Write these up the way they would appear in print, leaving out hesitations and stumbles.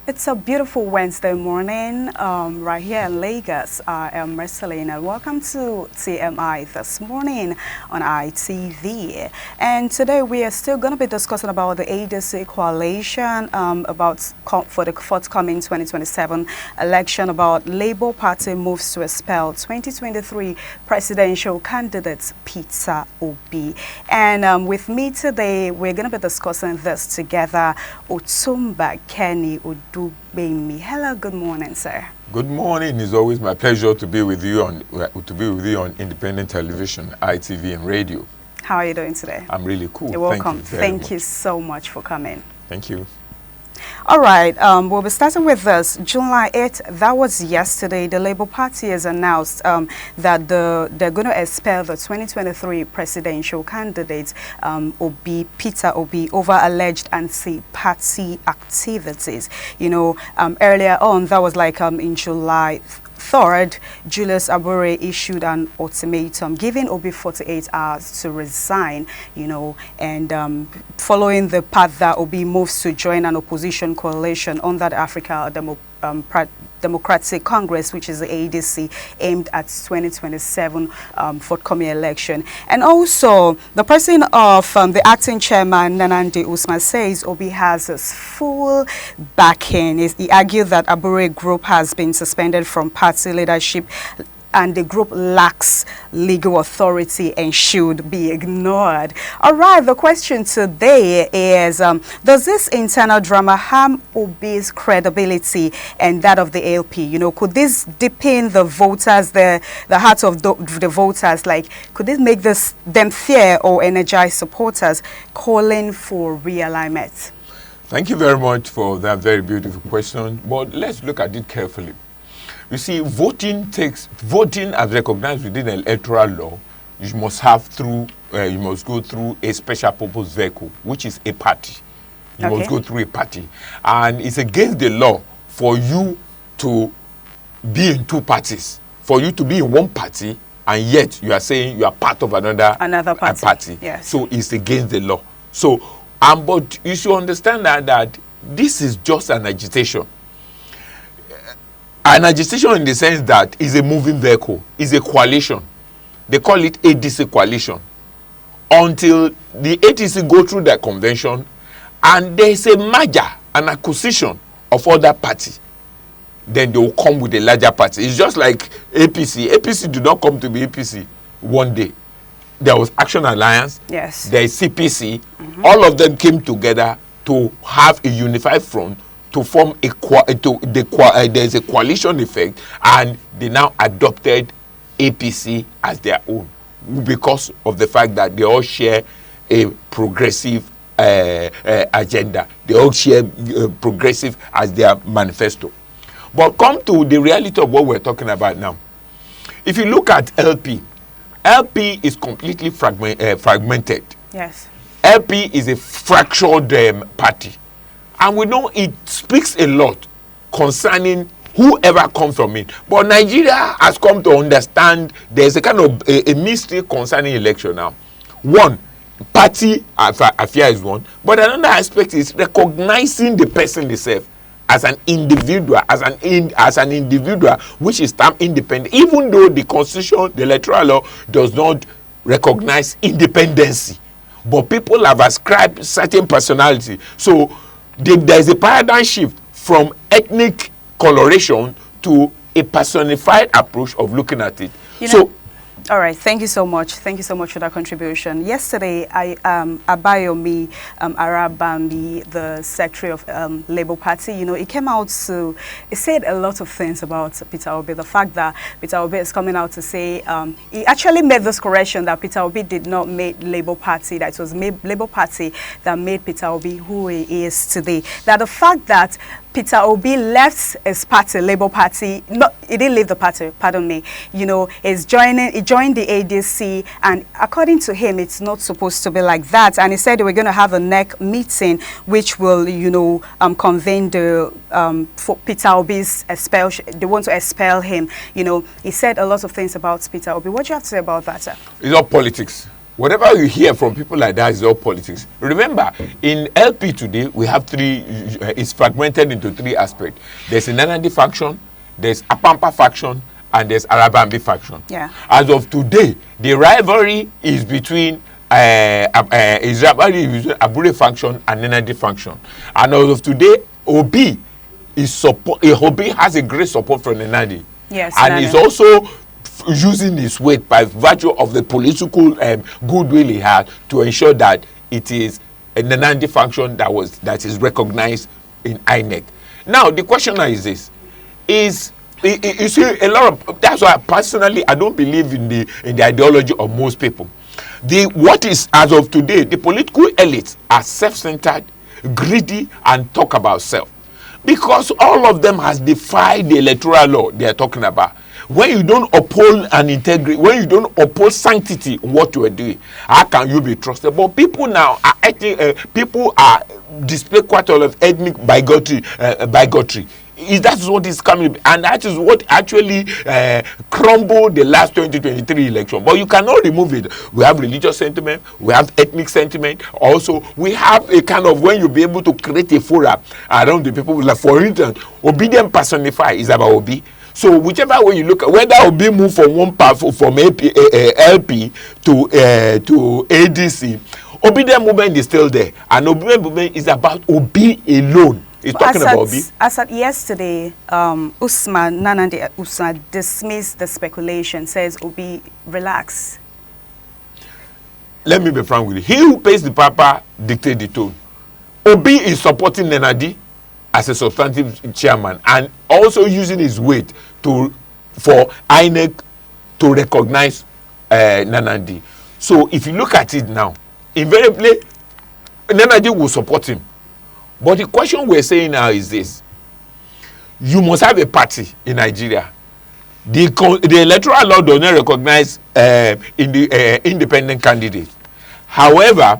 It's a beautiful Wednesday morning right here in Lagos. I am Marceline and welcome to TMI this morning on ITV. And today we are still going to be discussing about the ADC coalition, for the forthcoming 2027 election, about Labour Party moves to expel 2023 presidential candidate Peter Obi. And with me today, we're going to be discussing this together. Otumba Kenny Odu. Hello, good morning, sir. Good morning. It's always my pleasure to be with you on independent television, ITV, and radio. How are you doing today? I'm really cool. You're welcome. Thank you so much for coming. Thank you. All right, we'll be starting with this. July 8th, that was yesterday. The Labour Party has announced that they're going to expel the 2023 presidential candidate, Peter Obi, over alleged anti-party activities. You know, earlier on, that was like in July 3rd, Julius Abure issued an ultimatum giving Obi 48 hours to resign, you know, and following the path that Obi moves to join an opposition coalition under the Africa Democratic Congress, which is the ADC, aimed at 2027 forthcoming election. And also, the person of the acting chairman, Usman, says Obi has his full backing. He argued that Abure Group has been suspended from party leadership and the group lacks legal authority and should be ignored. All right, the question today is, does this internal drama harm Obi's credibility and that of the ALP? You know, could this deepen the voters, the hearts of the voters? Like, could this make them fear or energize supporters calling for realignment? Thank you very much for that very beautiful question. But let's look at it carefully. You see, voting as recognized within the electoral law, you must go through a special purpose vehicle, which is a party. You must go through a party. And it's against the law for you to be in two parties, for you to be in one party, and yet you are saying you are part of another party. Yes. So it's against the law. So, but you should understand that this is just an agitation. An agitation in the sense that is a moving vehicle, is a coalition. They call it ADC coalition. Until the ADC go through their convention and there is a merger, an acquisition of other parties, then they will come with a larger party. It's just like APC. APC did not come to be APC one day. There was Action Alliance. Yes. There is CPC. All of them came together to have a unified front, to form there's a coalition effect, and they now adopted APC as their own because of the fact that they all share a progressive agenda. They all share progressive as their manifesto. But come to the reality of what we're talking about now. If you look at LP is completely fragmented. Yes. LP is a fractured party. And we know it speaks a lot concerning whoever comes from it. But Nigeria has come to understand there's a kind of a mystery concerning election now. One, party affair is one. But another aspect is recognizing the person itself as an individual, as an individual which is termed independent, even though the constitution, the electoral law, does not recognize independency. But people have ascribed certain personality. So there is a paradigm shift from ethnic coloration to a personified approach of looking at it. All right, thank you so much. Thank you so much for that contribution. Yesterday, Abayomi Arabambi, the Secretary of Labour Party, you know, he came out to, he said a lot of things about Peter Obi. The fact that Peter Obi is coming out to say, he actually made this correction that Peter Obi did not make Labour Party, that it was Labour Party that made Peter Obi who he is today. That the fact that Peter Obi left his party, Labour Party. No, he didn't leave the party, pardon me. You know, he joined the ADC, and according to him, it's not supposed to be like that. And he said they were going to have a NEC meeting, which will, you know, convene the for Peter Obi's expel. They want to expel him. You know, he said a lot of things about Peter Obi. What do you have to say about that, sir? It's not politics. Whatever you hear from people like that is all politics. Remember, in LP today, we have three, it's fragmented into three aspects. There's a Nanandi faction, there's a Pampa faction, and there's Arabambi faction. Yeah. As of today, the rivalry is between Abure faction and Nanandi faction. And as of today, Obi has a great support from Nanandi. Yes. And he's also using his weight by virtue of the political goodwill he has to ensure that it is a Nanandi faction that is recognized in INEC. Now the question now is this: you see a lot of, that's why personally I don't believe in the ideology of most people. What is, as of today, the political elites are self-centered, greedy, and talk about self, because all of them has defied the electoral law they are talking about. When you don't uphold an integrity, when you don't uphold sanctity in what you are doing, how can you be trusted? But people now are display quite a lot of ethnic bigotry. That's what is coming, and that is what actually crumbled the last 2023 election. But you cannot remove it. We have religious sentiment, we have ethnic sentiment. Also, we have a kind of, when you be able to create a forum around the people. Like, for instance, obedient personify is about Obi. So whichever way you look at, whether Obi move from one part from LP to ADC, obedient movement is still there, and obedient movement is about Obi alone. He's talking about Obi. As at yesterday, Usman Nandma dismissed the speculation, says Obi, relax. Let me be frank with you. He who pays the piper dictates the tone. Obi is supporting Nanadi as a substantive chairman, and also using his weight for INEC to recognize Nanadi. So if you look at it now, invariably Nanadi will support him. But the question we're saying now is this: you must have a party in Nigeria. The electoral law does not recognize independent candidates. However,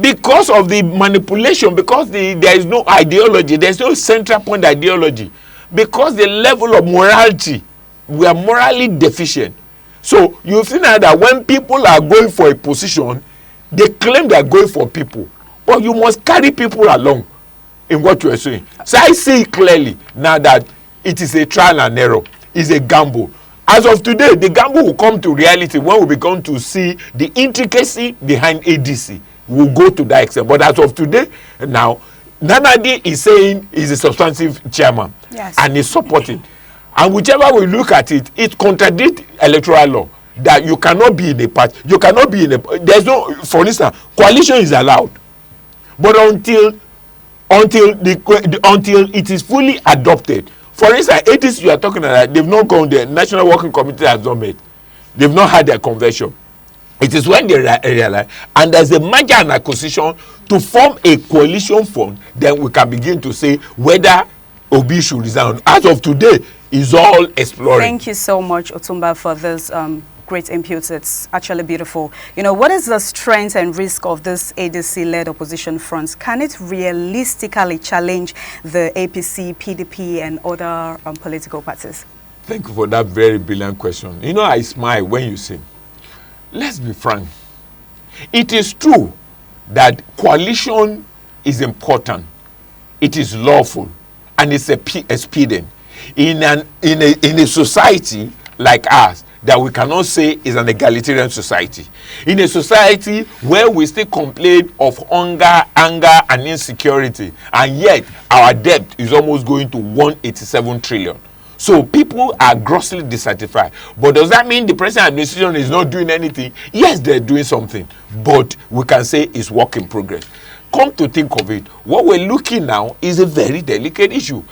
because of the manipulation, because there is no ideology, there's no central point ideology, because the level of morality, we are morally deficient. So you see now that when people are going for a position, they claim they are going for people, but you must carry people along in what you are saying. So I see clearly now that it is a trial and error, it's a gamble. As of today, the gamble will come to reality when we begin to see the intricacy behind ADC. We'll go to that extent. But as of today, now, Nanadi is saying he's a substantive chairman. Yes. And he's supporting. And whichever we look at it, it contradicts electoral law. That you cannot be in a party. You cannot be in a, there's no, for instance, coalition is allowed. But until it is fully adopted. For instance, ADC you are talking about, they've not gone there. National Working Committee has not met. They've not had their convention. It is when they realize, and there's a merger and acquisition to form a coalition fund, then we can begin to say whether Obi should resign. As of today, is all exploring. Thank you so much, Otumba, for this great input. It's actually beautiful. You know, what is the strength and risk of this ADC-led opposition front? Can it realistically challenge the APC, PDP, and other political parties? Thank you for that very brilliant question. You know, I smile when you say, let's be frank. It is true that coalition is important. It is lawful, and it's expedient. In a society like ours, that we cannot say is an egalitarian society. In a society where we still complain of hunger, anger, and insecurity, and yet our debt is almost going to 187 trillion. So people are grossly dissatisfied. But does that mean the present administration is not doing anything? Yes, they're doing something, but we can say it's work in progress. Come to think of it, what we're looking now is a very delicate issue.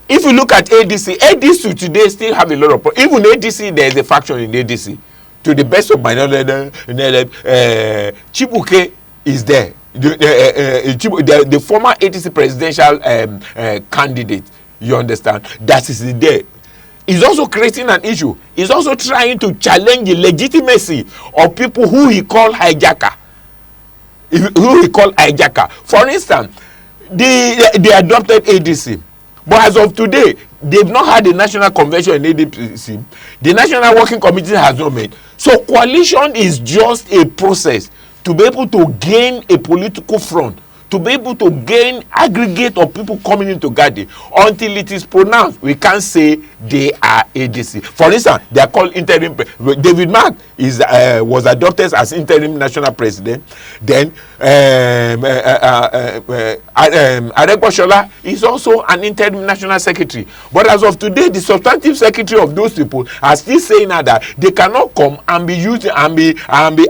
If you look at ADC today still have a lot of problems. Even ADC, there is a faction in ADC. To the best of my knowledge, Chibuke is there. The former ADC presidential candidate, you understand, that is there. He's also creating an issue. He's also trying to challenge the legitimacy of people who he call hijacker. For instance, they adopted ADC. But as of today, they've not had a national convention in ADC. The National Working Committee has not met. So coalition is just a process to be able to gain a political front, to be able to gain aggregate of people coming into Gadi. Until it is pronounced, we can't say they are ADC. For instance, they are called interim. David Mark was adopted as interim national president. Then Adegboshola is also an interim national secretary. But as of today, the substantive secretary of those people are still saying that they cannot come and be using and be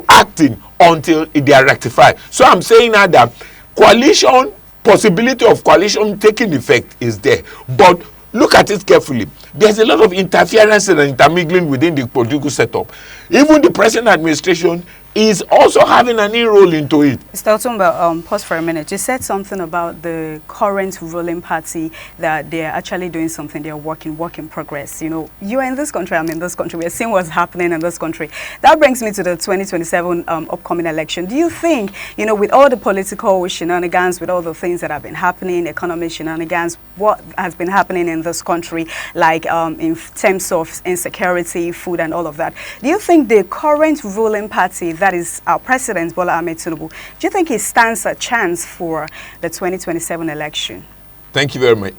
acting until they are rectified. So I'm saying that coalition, possibility of coalition taking effect is there, but look at it carefully. There's a lot of interference and intermingling within the political setup. Even the present administration is also having an in-role into it. Mr. Otumba, pause for a minute. You said something about the current ruling party, that they're actually doing something, they're work in progress. You know, you are in this country, I'm in this country, we're seeing what's happening in this country. That brings me to the 2027 upcoming election. Do you think, you know, with all the political shenanigans, with all the things that have been happening, economic shenanigans, what has been happening in this country, like in terms of insecurity, food and all of that, do you think the current ruling party, that is our president, Bola Ahmed Tinubu, do you think he stands a chance for the 2027 election? Thank you very much.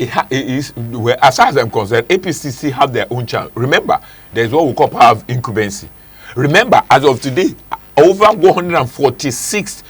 Well, as far as I'm concerned, APCC have their own chance. Remember, there's what we call power of incumbency. Remember, as of today, over 146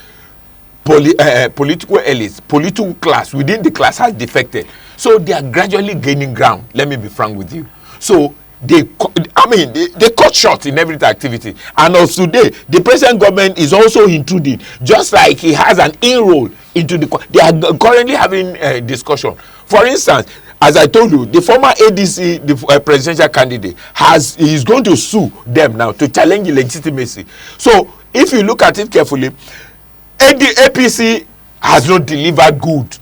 political elites, political class within the class has defected. So they are gradually gaining ground. Let me be frank with you. So they cut short in every activity. And as today, the present government is also intruding, just like he has an in-role into the. They are currently having a discussion. For instance, as I told you, the former ADC, the presidential candidate, is going to sue them now to challenge the legitimacy. So if you look at it carefully, APC has not delivered good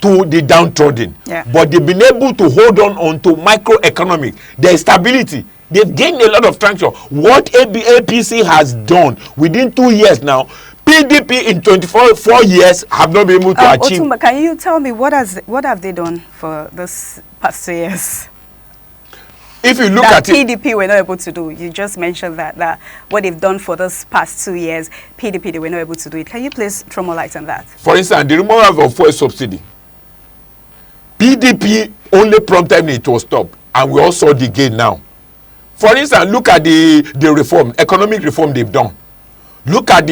to the downtrodden, but they've been able to hold on to microeconomic, their stability. They've gained a lot of traction. What APC has done within 2 years now, PDP in 4 years have not been able to achieve. Otumba, can you tell me what have they done for this past 2 years? If you look at PDP were not able to do. You just mentioned that what they've done for this past 2 years, PDP, they were not able to do it. Can you please throw more light on that? For instance, the removal of fuel subsidy. PDP only prompted it to stop, and we all saw the gain now. For instance, look at the reform, economic reform they've done. Look at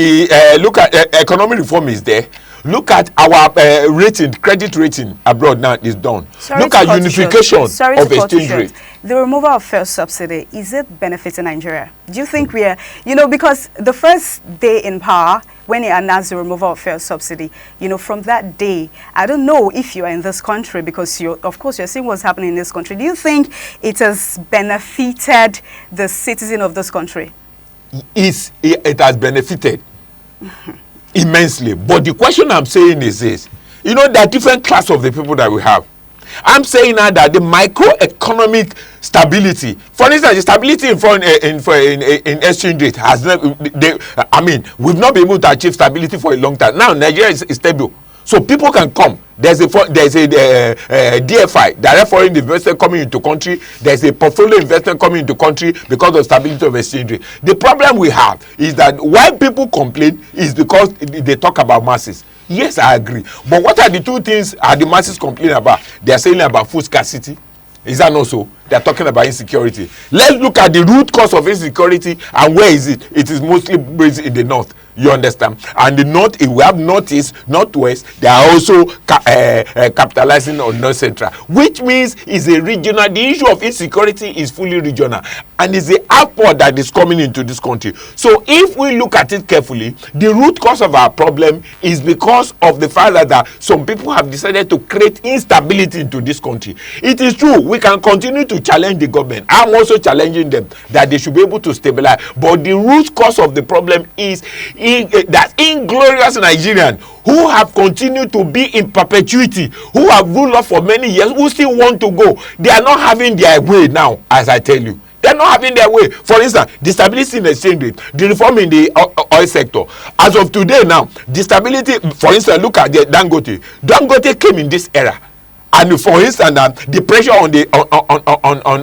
economic reform is there. Look at our rating, credit rating abroad now is done. Look at unification of exchange rate. The removal of fuel subsidy, is it benefiting Nigeria? Do you think we are, because the first day in power, when he announced the removal of fuel subsidy, from that day, I don't know if you are in this country, because of course you're seeing what's happening in this country. Do you think it has benefited the citizen of this country? It has benefited immensely. But the question I'm saying is this. There are different class of the people that we have. I'm saying now that the microeconomic stability, for instance, the stability in exchange rate has never, we've not been able to achieve stability for a long time. Now Nigeria is stable, so people can come. There's a DFI, direct foreign investment, coming into country. There's a portfolio investment coming into country because of stability of exchange rate. The problem we have is that why people complain is because they talk about masses. Yes, I agree. But what are the two things are the masses complaining about? They are saying about food scarcity. Is that not so? They are talking about insecurity. Let's look at the root cause of insecurity, and where is it? It is mostly based in the north. You understand? And the north, if we have northeast, northwest, they are also capitalizing on north central, which means is a regional. The issue of insecurity is fully regional, and it's the output that is coming into this country. So if we look at it carefully, the root cause of our problem is because of the fact that some people have decided to create instability into this country. It is true, we can continue to challenge the government. I'm also challenging them that they should be able to stabilize, but the root cause of the problem is that inglorious Nigerians who have continued to be in perpetuity, who have ruled us for many years, who still want to go. They are not having their way now, as I tell you. They are not having their way. For instance, the stability in the exchange rate, the reform in the oil sector. As of today now, the stability, for instance, look at the Dangote. Dangote came in this era. And for instance, the pressure on the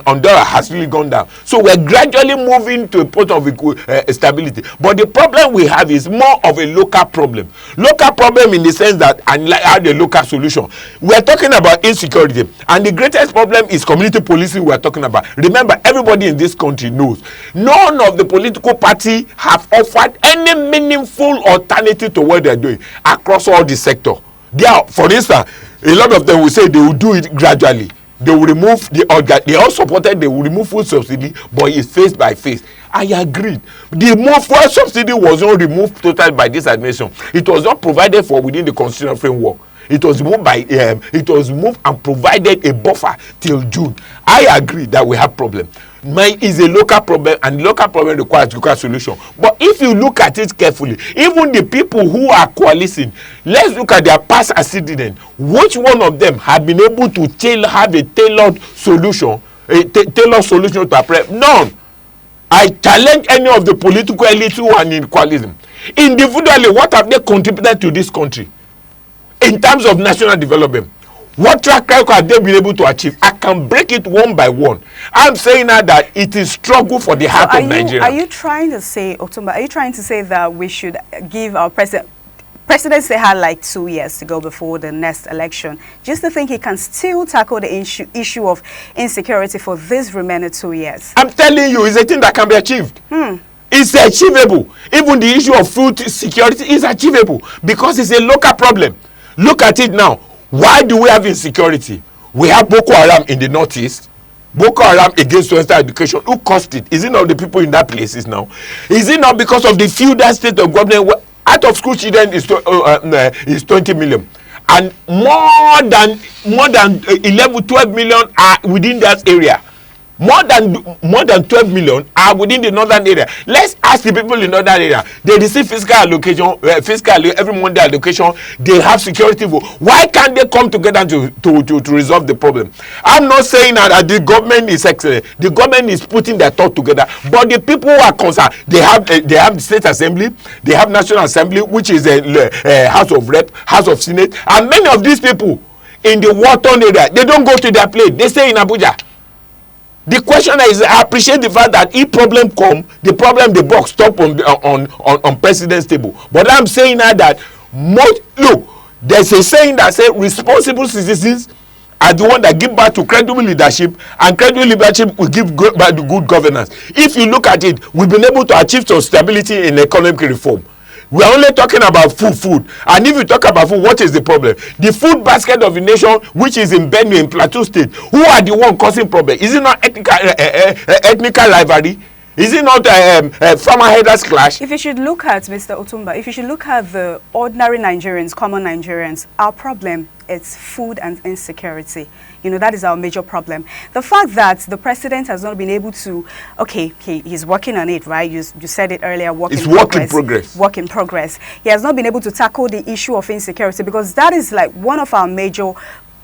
on dollar has really gone down. So we're gradually moving to a point of stability. But the problem we have is more of a local problem. Local problem in the sense that, and like how the local solution. We're talking about insecurity, and the greatest problem is community policing. We're talking about. Remember, everybody in this country knows none of the political party have offered any meaningful alternative to what they're doing across all the sector. They are, for instance, a lot of them will say they will do it gradually. They will remove they all supported, they will remove food subsidy, but it's phase by phase. I agreed. The fuel subsidy was not removed totally by this administration. It was not provided for within the constitutional framework. It was moved and provided a buffer till June. I agree that we have problem. Mine is a local problem, and local problem requires local solution. But if you look at it carefully, even the people who are coalescing, let's look at their past antecedents. Which one of them have been able to have a tailored solution, to a problem? None. I challenge any of the political elites who are in coalition. Individually, what have they contributed to this country in terms of national development? What track record have they been able to achieve? I can break it one by one. I'm saying now that it is struggle for the heart of Nigeria. Are you trying to say, Otumba, are you trying to say that we should give our presidency had like 2 years to go before the next election, just to think he can still tackle the issue of insecurity for this remaining 2 years? I'm telling you, it's a thing that can be achieved. It's achievable. Even the issue of food security is achievable because it's a local problem. Look at it now. Why do we have insecurity? We have Boko Haram in the northeast. Boko Haram against Western education. Who caused it? Is it not the people in that places now? Is it not because of the feudal state of government? Out of school children is 20 million. And more than 11-12 million are within that area. More than 12 million are within the northern area. Let's ask the people in the northern area. They receive fiscal allocation, every month allocation. They have security vote. Why can't they come together to resolve the problem? I'm not saying that the government is excellent. The government is putting their thought together. But the people who are concerned, they have the state assembly, they have national assembly, which is a House of Rep, House of Senate, and many of these people in the war-torn area, they don't go to their place. They stay in Abuja. The question is, I appreciate the fact that if problem come, the box stop on president's table. But I'm saying now that look, there's a saying that says responsible citizens are the one that give back to credible leadership, and credible leadership will give back to good governance. If you look at it, we've been able to achieve some stability in economic reform. We are only talking about food. And if you talk about food, what is the problem? The food basket of the nation, which is in Benue, in Plateau State, who are the one causing problem? Is it not ethnical rivalry? Is it not farmer headers clash? If you should look at, Mr. Otumba, if you should look at the ordinary Nigerians, common Nigerians, our problem is food and insecurity. You know, that is our major problem. The fact that the president has not been able to, okay, he's working on it, right? You said it earlier, work in progress. Work in progress. He has not been able to tackle the issue of insecurity because that is like one of our major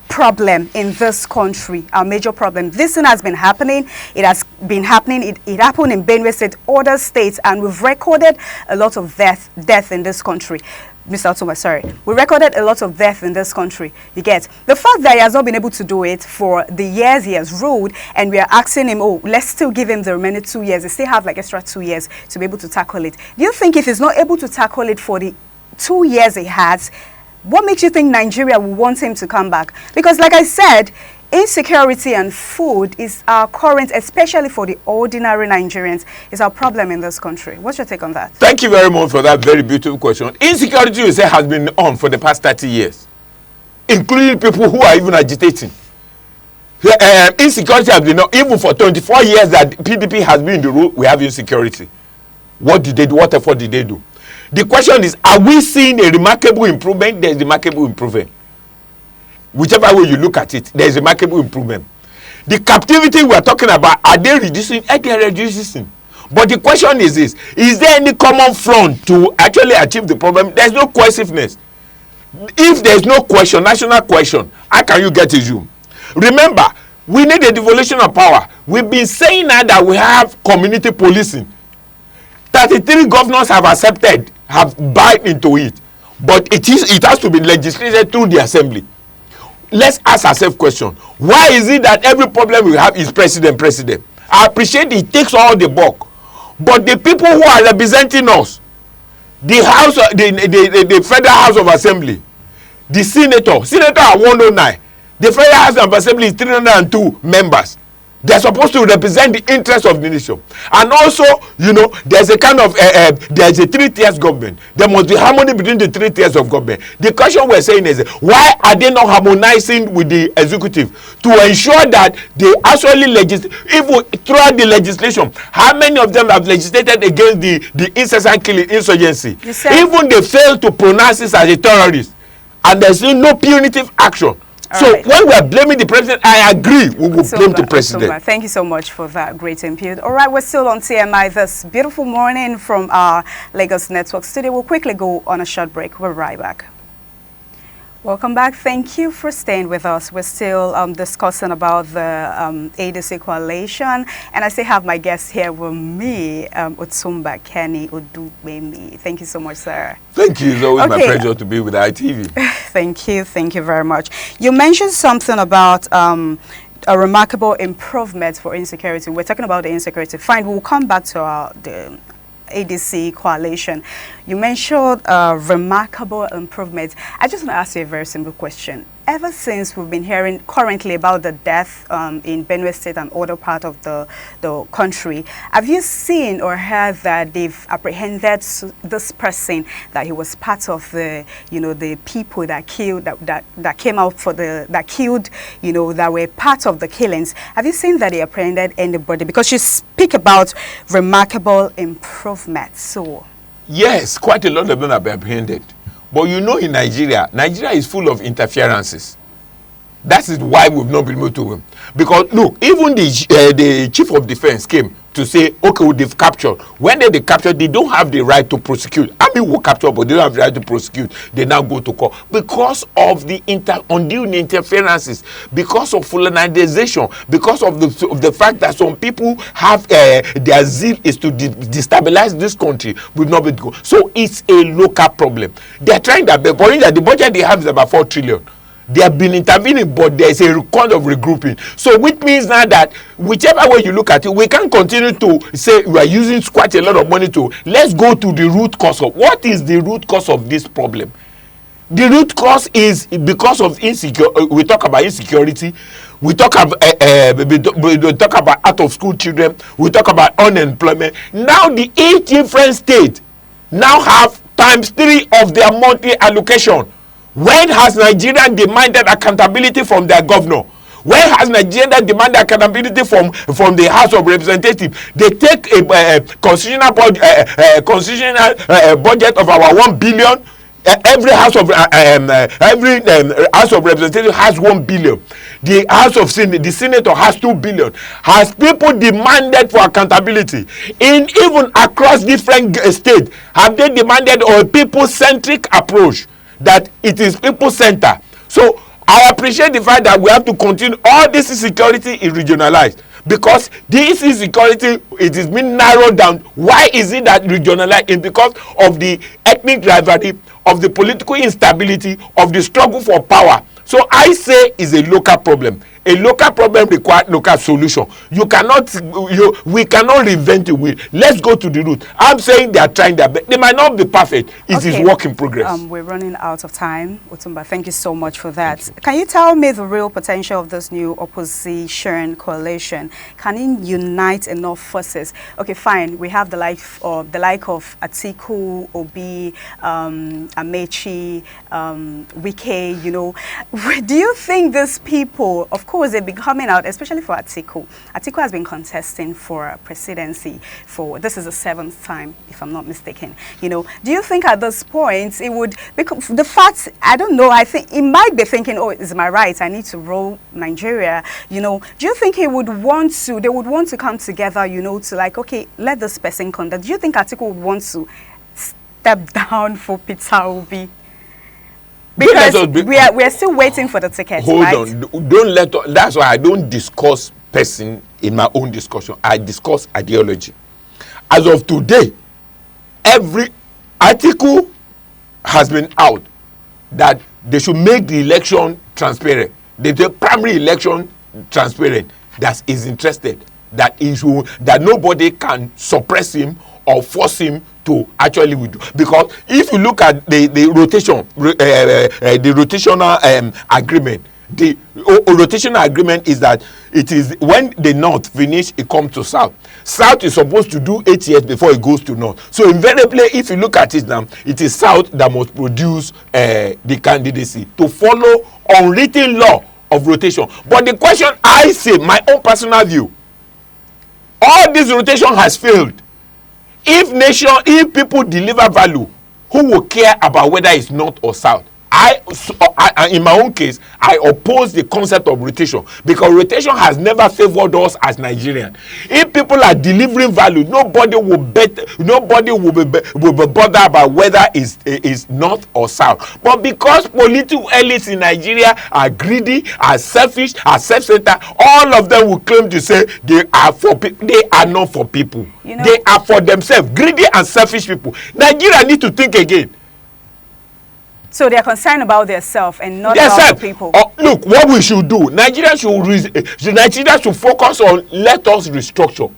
problem in this country, our major problem. This thing has been happening. It has been happening. It happened in Benue State, other states, and we've recorded a lot of death in this country. Mr. Otumba, sorry. We recorded a lot of death in this country. You get the fact that he has not been able to do it for the years he has ruled, and we are asking him, oh, let's still give him the remaining 2 years. They still have like extra 2 years to be able to tackle it. Do you think if he's not able to tackle it for the 2 years he has, what makes you think Nigeria will want him to come back? Because like I said, insecurity and food is our current, especially for the ordinary Nigerians, is our problem in this country. What's your take on that? Thank you very much for that very beautiful question. Insecurity, you say, has been on for the past 30 years, including people who are even agitating. Insecurity has been on, even for 24 years that PDP has been in the rule, we have insecurity. What did they do? What effort did they do? The question is, are we seeing a remarkable improvement? There's remarkable improvement. Whichever way you look at it, there's remarkable improvement. The captivity we're talking about, are they reducing? They are reducing. But the question is this, is there any common front to actually achieve the problem? There's no cohesiveness. If there's no question, national question, how can you get a Zoom? Remember, we need a devolution of power. We've been saying now that we have community policing. 33 governors have accepted, have bought into it, but it has to be legislated through the assembly. let's ask ourselves question. Why is it that every problem we have is president? I appreciate it takes all the bulk, but the people who are representing us, the house, the federal house of assembly, the senator are 109, the federal house of assembly is 302 members. They're supposed to represent the interests of the nation. And also, you know, there's a kind of there's a 3 tiers government. There must be harmony between the 3 tiers of government. The question we're saying is, why are they not harmonizing with the executive to ensure that they actually legislate? Even throughout the legislation, how many of them have legislated against the incessant killing, insurgency? Even they fail to pronounce this as a terrorist, and there's no punitive action. So right. When we are blaming the president, I agree, we will blame the president. Thank you so much for that great input. All right, we're still on TMI this beautiful morning from our Lagos Network studio. We'll quickly go on a short break. We're right back. Welcome back. Thank you for staying with us. We're still discussing about the ADC coalition, and I still have my guest here with me, Otumba Kenny Odubemi. Thank you so much, sir. Thank you. It's always my pleasure to be with ITV. Thank you very much. You mentioned something about a remarkable improvement for insecurity. We're talking about the insecurity. Fine, we'll come back to the ADC coalition. You mentioned remarkable improvement. I just want to ask you a very simple question. Ever since we've been hearing currently about the death in Benue State and other part of the country, have you seen or heard that they've apprehended this person, that he was part of the, you know, the people that killed, that came out for that killed, you know, that were part of the killings? Have you seen that they apprehended anybody? Because you speak about remarkable improvement. So yes, quite a lot of them have been apprehended. But you know, in Nigeria is full of interferences. That is why we've not been able to. Because look, even the chief of defense came to say, okay, well, they've captured. When they captured, they don't have the right to prosecute. I mean, will capture, but they don't have the right to prosecute. They now go to court because of the undue interferences, because of fulanization, because of the fact that some people have their zeal is to destabilize this country. We've not been to go. So it's a local problem. They're trying that, but the budget they have is about 4 trillion. They have been intervening, but there is a kind of regrouping. So which means now that whichever way you look at it, we can continue to say we are using quite a lot of money to, let's go to the root cause of, what is the root cause of this problem? The root cause is because of insecurity. We talk about insecurity. We talk about out of school children. We talk about unemployment. Now the 8 different states now have ×3 of their monthly allocation. When has Nigeria demanded accountability from their governor? When has Nigeria demanded accountability from the House of Representatives? They take a constitutional budget of our 1 billion. Every House of House of Representatives has 1 billion. The House of Senate, the Senator has 2 billion. Has people demanded for accountability even across different states? Have they demanded a people-centric approach? That it is people-centered. So I appreciate the fact that we have to continue. All this insecurity is regionalized, because this insecurity, it is being narrowed down. Why is it that regionalized? It's because of the ethnic rivalry, of the political instability, of the struggle for power. So I say it's a local problem. A local problem requires local solution. We cannot reinvent the wheel. Let's go to the root. I'm saying they are trying their best. They might not be perfect. It is work in progress. We're running out of time, Otumba. Thank you so much for that. Can you tell me the real potential of this new opposition coalition? Can it unite enough forces? Okay, fine. We have the like of Atiku, Obi, Amechi, Wike. You know, do you think these people, of course, they've been coming out, especially for Atiku. Atiku has been contesting for presidency for, this is the 7th time, if I'm not mistaken. You know, do you think at this point it would, because the fact, I don't know, I think he might be thinking, oh, is my right? I need to rule Nigeria. You know, do you think they would want to come together, you know, to like, okay, let this person conduct? Do you think Atiku would want to step down for Peter Obi? Because we are still waiting for the ticket. Hold on, don't let. That's why I don't discuss person in my own discussion. I discuss ideology. As of today, every article has been out that they should make the election transparent. the primary election transparent, that is interested, that nobody can suppress him or force him to actually withdraw. Because if you look at the rotational agreement, the rotational agreement is that it is when the north finish, it comes to south. South is supposed to do 8 years before it goes to north. So invariably, if you look at it now, it is south that must produce the candidacy to follow unwritten law of rotation. But the question I say, my own personal view, all this rotation has failed. If people deliver value, who will care about whether it's north or south? I in my own case, I oppose the concept of rotation, because rotation has never favored us as Nigerians. If people are delivering value, nobody will be bothered about whether it's north or south. But because political elites in Nigeria are greedy, are selfish, are self-centered, all of them will claim to say they are for people. They are not for people. You know, they are for themselves. Greedy and selfish people. Nigeria need to think again. So they are concerned about themselves and not about the people. Look, what we should do, Nigeria should focus on let us restructure.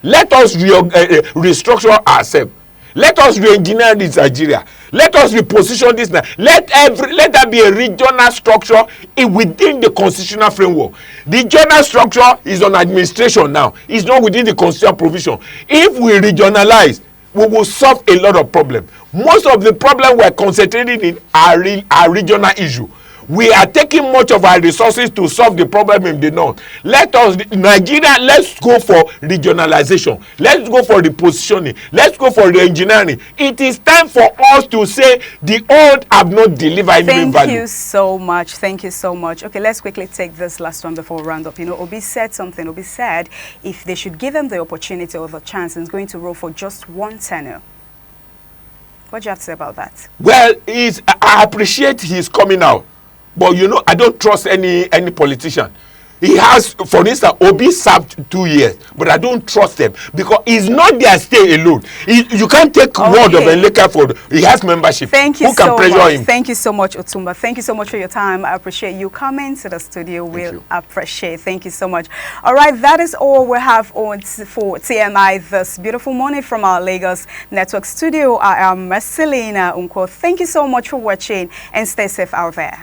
Let us restructure ourselves. Let us re-engineer this Nigeria. Let us reposition this. Let there be a regional structure within the constitutional framework. The regional structure is on administration now. It's not within the constitutional provision. If we regionalize, we will solve a lot of problems. Most of the problems we're concentrating in are regional issue. We are taking much of our resources to solve the problem in the north. Nigeria, let's go for regionalization. Let's go for repositioning. Let's go for re-engineering. It is time for us to say the old have not delivered any value. Thank you so much. Thank you so much. Okay, let's quickly take this last one before we round up. You know, Obi said something. Obi said if they should give him the opportunity or the chance, he's going to rule for just one tenure. What do you have to say about that? Well, I appreciate his coming out. But you know, I don't trust any politician. He has, for instance, Obi served 2 years, but I don't trust them because he's not there stay alone. You can't take word of Eleka for. He has membership. Thank you Who can so pressure much. him? Thank you so much, Otumba. Thank you so much for your time. I appreciate you coming to the studio. We'll appreciate. Thank you so much. All right, that is all we have on for TMI this beautiful morning from our Lagos Network studio. I am Marcelina Unko. Thank you so much for watching and stay safe out there.